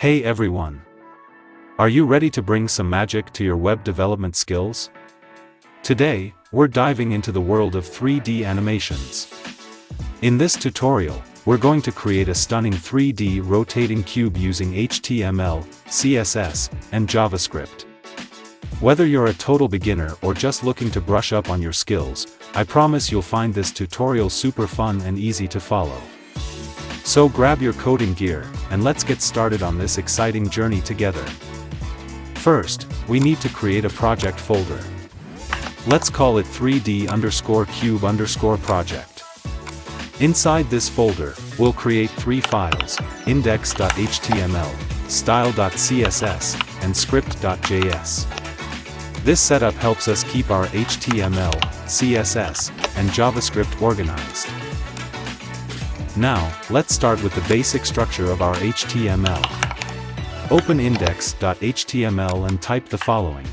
Hey everyone! Are you ready to bring some magic to your web development skills? Today, we're diving into the world of 3D animations. In this tutorial, we're going to create a stunning 3D rotating cube using HTML, CSS, and JavaScript. Whether you're a total beginner or just looking to brush up on your skills, I promise you'll find this tutorial super fun and easy to follow. So grab your coding gear, and let's get started on this exciting journey together. First, we need to create a project folder. Let's call it 3D_cube_project. Inside this folder, we'll create 3 files: index.html, style.css, and script.js. This setup helps us keep our HTML, CSS, and JavaScript organized. Now, let's start with the basic structure of our HTML. Open index.html and type the following.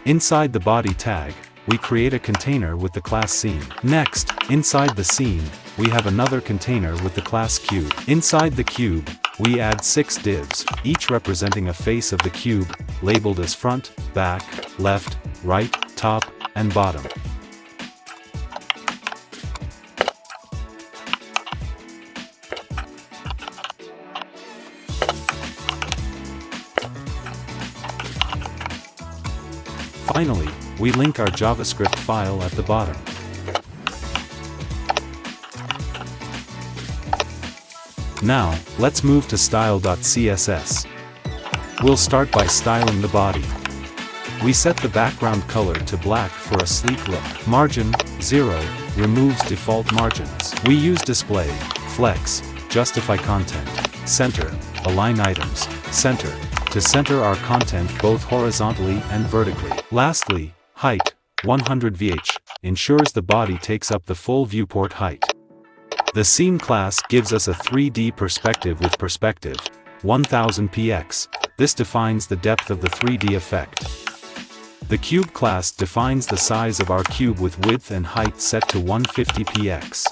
Inside the body tag, we create a container with the class scene. Next, inside the scene, we have another container with the class cube. Inside the cube, we add 6 divs, each representing a face of the cube, labeled as front, back, left, right, top, and bottom. Finally, we link our JavaScript file at the bottom. Now, let's move to style.css. We'll start by styling the body. We set the background color to black for a sleek look. Margin 0 removes default margins. We use display, flex, justify content, center, align items, center, to center our content both horizontally and vertically. Lastly, height 100 vh ensures the body takes up the full viewport height. The scene class gives us a 3D perspective with perspective 1000 px. This defines the depth of the 3D effect. The cube class defines the size of our cube with width and height set to 150 px.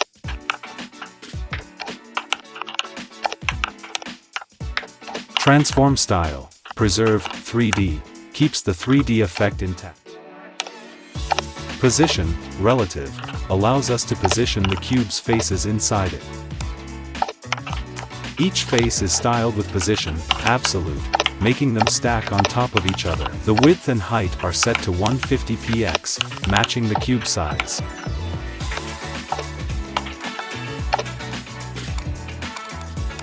Transform style, preserve 3D, keeps the 3D effect intact. Position, relative, allows us to position the cube's faces inside it. Each face is styled with position, absolute, making them stack on top of each other. The width and height are set to 150 px, matching the cube size.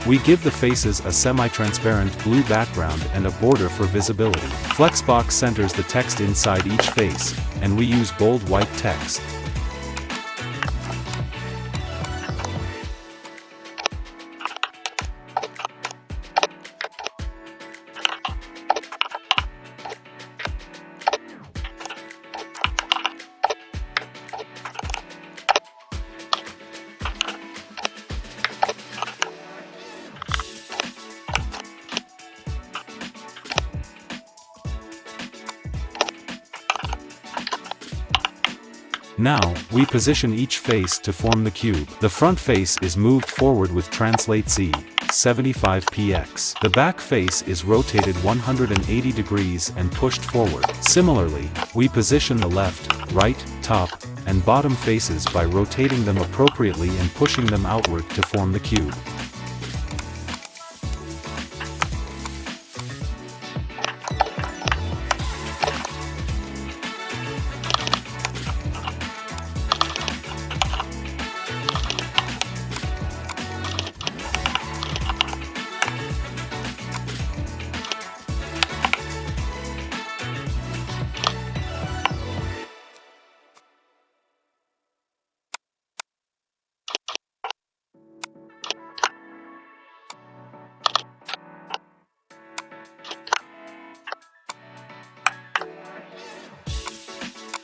We give the faces a semi-transparent blue background and a border for visibility. Flexbox centers the text inside each face, and we use bold white text. Now, we position each face to form the cube. The front face is moved forward with translate Z, 75 px. The back face is rotated 180 degrees and pushed forward. Similarly, we position the left, right, top, and bottom faces by rotating them appropriately and pushing them outward to form the cube.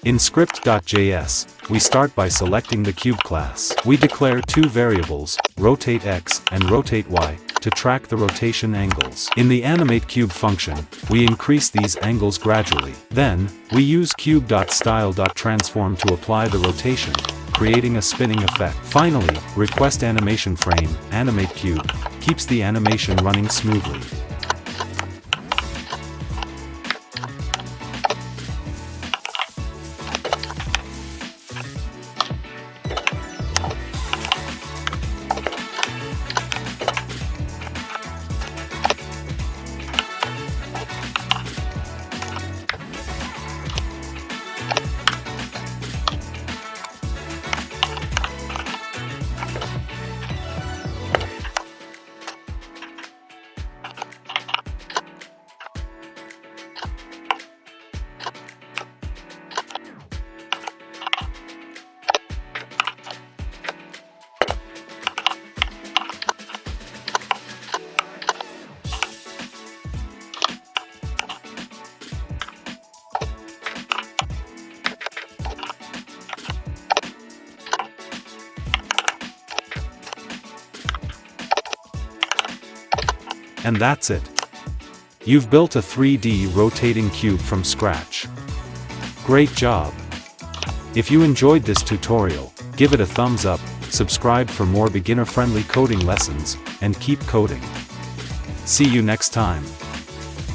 In script.js, we start by selecting the cube class. We declare 2 variables, rotate x and rotate y, to track the rotation angles. In the animate cube function, we increase these angles gradually. Then, we use cube.style.transform to apply the rotation, creating a spinning effect. Finally, request animation frame, animate cube, keeps the animation running smoothly. And that's it. You've built a 3D rotating cube from scratch. Great job! If you enjoyed this tutorial, give it a thumbs up, subscribe for more beginner-friendly coding lessons, and keep coding. See you next time.